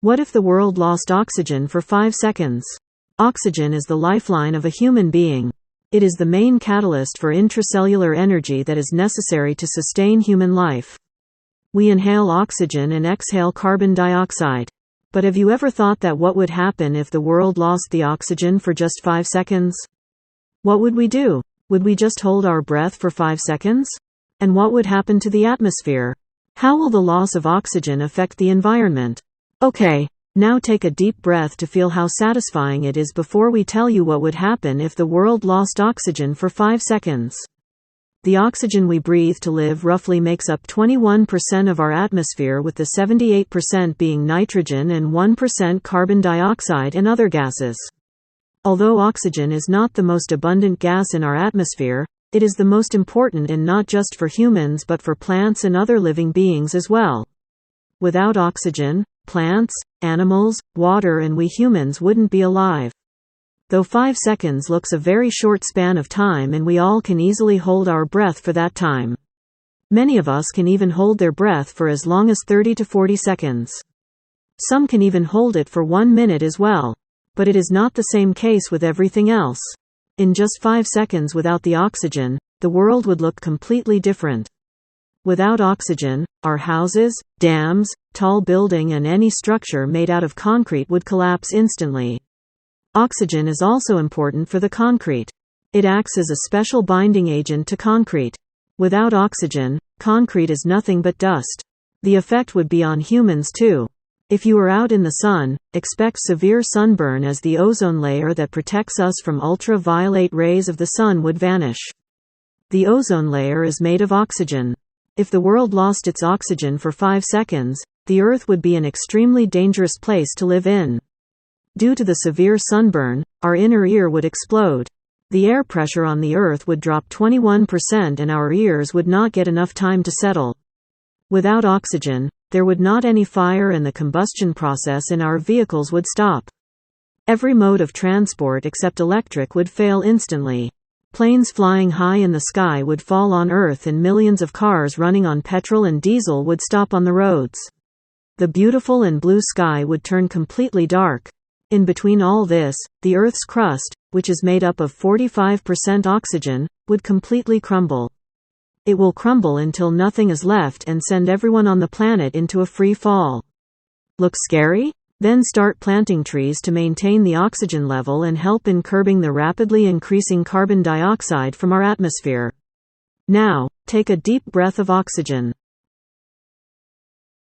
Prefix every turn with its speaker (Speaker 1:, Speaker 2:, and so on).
Speaker 1: What if the world lost oxygen for 5 seconds? Oxygen is the lifeline of a human being. It is the main catalyst for intracellular energy that is necessary to sustain human life. We inhale oxygen and exhale carbon dioxide. But have you ever thought that what would happen if the world lost the oxygen for just 5 seconds? What would we do? Would we just hold our breath for 5 seconds? And what would happen to the atmosphere? How will the loss of oxygen affect the environment? Okay, now take a deep breath to feel how satisfying it is before we tell you what would happen if the world lost oxygen for 5 seconds. The oxygen we breathe to live roughly makes up 21% of our atmosphere, with the 78% being nitrogen and 1% carbon dioxide and other gases. Although oxygen is not the most abundant gas in our atmosphere, it is the most important, and not just for humans but for plants and other living beings as well. Without oxygen, plants, animals, water and we humans wouldn't be alive. Though 5 seconds looks a very short span of time, and we all can easily hold our breath for that time. Many of us can even hold their breath for as long as 30 to 40 seconds. Some can even hold it for 1 minute as well. But it is not the same case with everything else. In just 5 seconds without the oxygen, the world would look completely different. Without oxygen, our houses, dams, tall building and any structure made out of concrete would collapse instantly. Oxygen is also important for the concrete. It acts as a special binding agent to concrete. Without oxygen, concrete is nothing but dust. The effect would be on humans too. If you are out in the sun, expect severe sunburn, as the ozone layer that protects us from ultraviolet rays of the sun would vanish. The ozone layer is made of oxygen. If the world lost its oxygen for 5 seconds, the Earth would be an extremely dangerous place to live in. Due to the severe sunburn, our inner ear would explode. The air pressure on the Earth would drop 21% and our ears would not get enough time to settle. Without oxygen, there would not any fire and the combustion process in our vehicles would stop. Every mode of transport except electric would fail instantly. Planes flying high in the sky would fall on Earth, and millions of cars running on petrol and diesel would stop on the roads. The beautiful and blue sky would turn completely dark. In between all this, the Earth's crust, which is made up of 45% oxygen, would completely crumble. It will crumble until nothing is left and send everyone on the planet into a free fall. Look scary? Then start planting trees to maintain the oxygen level and help in curbing the rapidly increasing carbon dioxide from our atmosphere. Now, take a deep breath of oxygen.